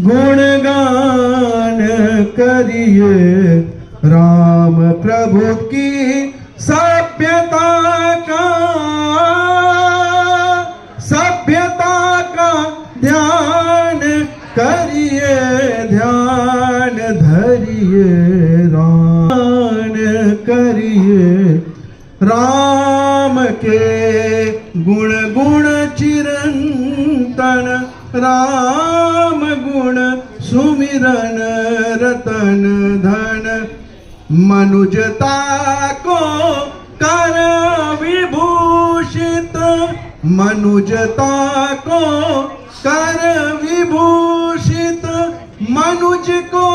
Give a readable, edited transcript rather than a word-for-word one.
गुणगान करिए राम प्रभु की सभ्यता का ध्यान करिए, ध्यान धरिए राम करिए। राम के गुण गुण चिरंतन, राम गुण सुमिरन रतन धन। मनुजता को कर विभूषित, मनुजता को कर विभूषित। मनुज को